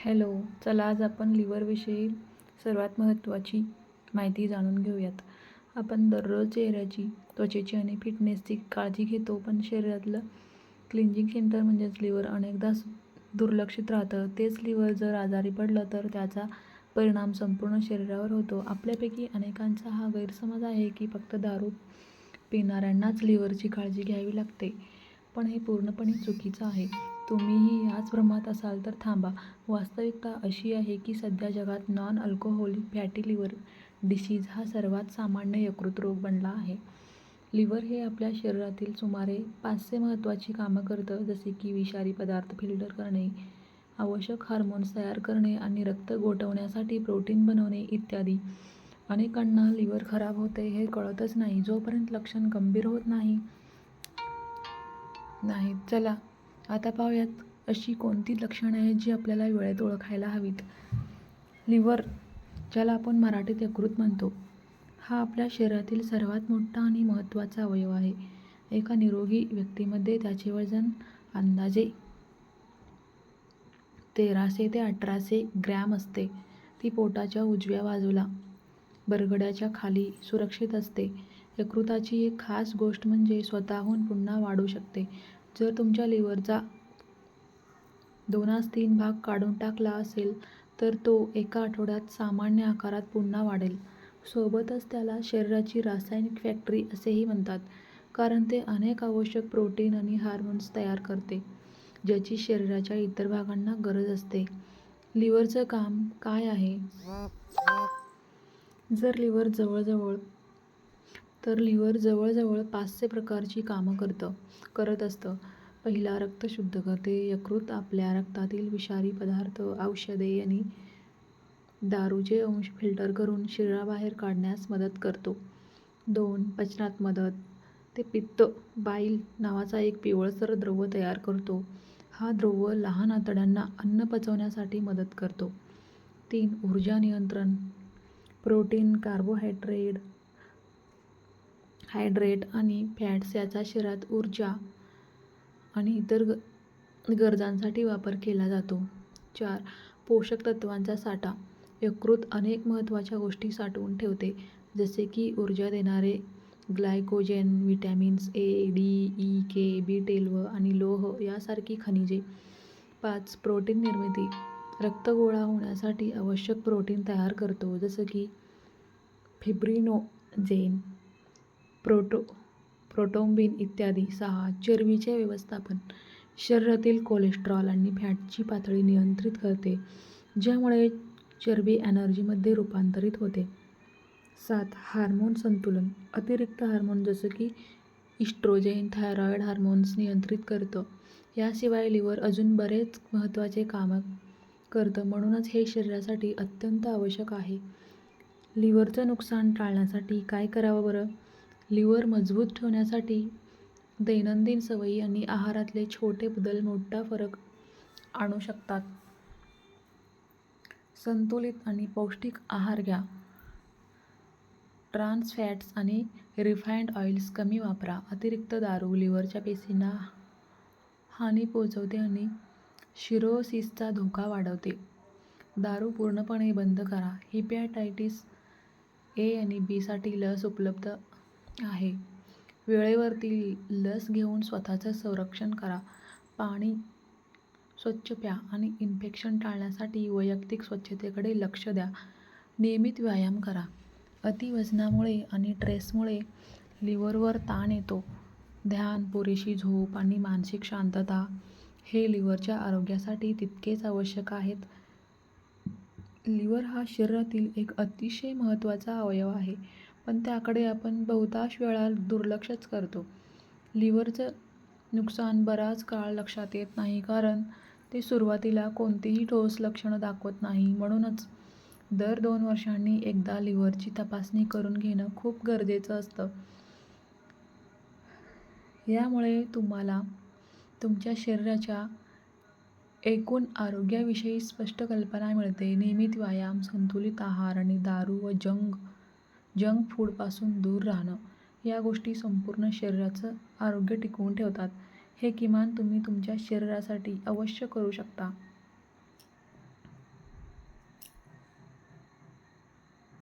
Hello, चला आज आपण लिव्हरविषयी सर्वात महत्त्वाची माहिती जाणून घेऊयात. आपण दररोज चेहऱ्याची, त्वचेची आणि फिटनेसची काळजी घेतो, पण शरीरातलं क्लिन्झिंग सेंटर म्हणजेच लिव्हर अनेकदा दुर्लक्षित राहतं. तेच लिव्हर जर आजारी पडलं तर त्याचा परिणाम संपूर्ण शरीरावर होतो. आपल्यापैकी अनेकांचा हा गैरसमज आहे की फक्त दारू पिणाऱ्यांनाच लिव्हरची काळजी घ्यावी लागते, पण हे पूर्णपणे चुकीचं आहे. तुम्हीही याच भ्रमात असाल तर थांबा. वास्तविकता अशी आहे की सध्या जगात non alcoholic fatty liver disease हा सर्वात सामान्य यकृत रोग बनला आहे. लिव्हर हे आपल्या शरीरातील सुमारे 500 महत्त्वाची कामं करतं, जसे की विषारी पदार्थ फिल्टर करणे, आवश्यक हार्मोन्स तयार करणे आणि रक्त गोठवण्यासाठी प्रोटीन बनवणे इत्यादी. अनेकांना लिव्हर खराब होते हे कळतच नाही, जोपर्यंत लक्षण गंभीर होत नाहीत. चला आता पाहूयात अशी कोणती लक्षणं आहेत जी आपल्याला वेळेत ओळखायला हवीत. लिव्हर, ज्याला आपण मराठीत यकृत म्हणतो, हा आपल्या शरीरातील सर्वात मोठा आणि महत्त्वाचा अवयव आहे. एका निरोगी व्यक्तीमध्ये त्याचे वजन अंदाजे 1300 ते 1800 ग्रॅम असते. ती पोटाच्या उजव्या बाजूला बरगड्याच्या खाली सुरक्षित असते. यकृताची एक खास गोष्ट म्हणजे स्वतःहून पुन्हा वाढू शकते. जर तुमच्या लिव्हरचा 2-3 भाग काढून टाकला असेल तर तो एका आठवड्यात सामान्य आकारात पुन्हा वाढेल. सोबतच त्याला शरीराची रासायनिक फॅक्टरी असेही म्हणतात, कारण ते अनेक आवश्यक प्रोटीन आणि हार्मोन्स तयार करते, ज्याची शरीराच्या इतर भागांना गरज असते. लिव्हरचं काम काय आहे? लिव्हर जवळजवळ 500 प्रकारची कामं करत असतं. पहिला, रक्त शुद्ध करते. यकृत आपल्या रक्तातील विषारी पदार्थ, औषधे आणि दारूचे अंश फिल्टर करून शरीराबाहेर काढण्यास मदत करतो. 2. पचनात मदत. ते पित्त बाईल नावाचा एक पिवळसर द्रव तयार करतो. हा द्रव लहान आतड्यांना अन्न पचवण्यासाठी मदत करतो. 3. ऊर्जा नियंत्रण. प्रोटीन, कार्बोहायड्रेट आणि फॅट्स याचा शरीरात ऊर्जा आणि इतर गरजांसाठी वापर केला जातो. 4. पोषक तत्वांचा साठा. यकृत अनेक महत्त्वाच्या गोष्टी साठवून ठेवते, जसे की ऊर्जा देणारे ग्लायकोजेन, व्हिटॅमिन्स ए, डी, ई, के, बी12 आणि लोह यासारखी खनिजे. 5. प्रोटीन निर्मिती. रक्त गोळा होण्यासाठी आवश्यक प्रोटीन तयार करतो, जसं की फिब्रिनोजेन, प्रोटोम्बिन इत्यादी. 6. चरबीचे व्यवस्थापन. शरीरातील कोलेस्टेरॉल आणि फॅटची पातळी नियंत्रित करते, ज्यामुळे चरबी एनर्जीमध्ये रूपांतरित होते. 7. हार्मोन संतुलन. अतिरिक्त हार्मोन जसं की इस्ट्रोजेन, थायरॉइड हार्मोन्स नियंत्रित करतं. याशिवाय लिव्हर अजून बरेच महत्त्वाचे कामं करतं, म्हणूनच हे शरीरासाठी अत्यंत आवश्यक आहे. लिव्हरचं नुकसान टाळण्यासाठी काय करावं बरं? लिव्हर मजबूत ठेवण्यासाठी दैनंदिन सवयी आणि आहारातले छोटे बदल मोठा फरक आणू शकतात. संतुलित आणि पौष्टिक आहार घ्या. ट्रान्स फॅट्स आणि रिफाइंड ऑइल्स कमी वापरा. अतिरिक्त दारू लिव्हरच्या पेशींना हानी पोहोचवते आणि सिरोसिसचा धोका वाढवते. दारू पूर्णपणे बंद करा. हिपॅटायटिस ए आणि बी साठी लस उपलब्ध आहे. वेळेवर ती लस घेऊन स्वतःचं संरक्षण करा. पाणी स्वच्छ प्या आणि इन्फेक्शन टाळण्यासाठी वैयक्तिक स्वच्छतेकडे लक्ष द्या. नियमित व्यायाम करा. अतिवजनामुळे आणि स्ट्रेसमुळे लिव्हरवर ताण येतो. ध्यान, पुरेशी झोप आणि मानसिक शांतता हे लिव्हरच्या आरोग्यासाठी तितकेच आवश्यक आहेत. लिव्हर हा शरीरातील एक अतिशय महत्त्वाचा अवयव आहे, पण त्याकडे आपण बहुतांश वेळा दुर्लक्षच करतो. लिव्हरचं नुकसान बराच काळ लक्षात येत नाही, कारण ते सुरुवातीला कोणतीही ठोस लक्षणं दाखवत नाही. म्हणूनच दर 2 वर्षांनी एकदा लिव्हरची तपासणी करून घेणं खूप गरजेचं असतं. यामुळे तुम्हाला तुमच्या शरीराच्या एकूण आरोग्याविषयी स्पष्ट कल्पना मिळते. नियमित व्यायाम, संतुलित आहार आणि दारू व जंक फूडपासून दूर राहणं या गोष्टी संपूर्ण शरीराचं आरोग्य टिकवून ठेवतात. हे किमान तुम्ही तुमच्या शरीरासाठी अवश्य करू शकता.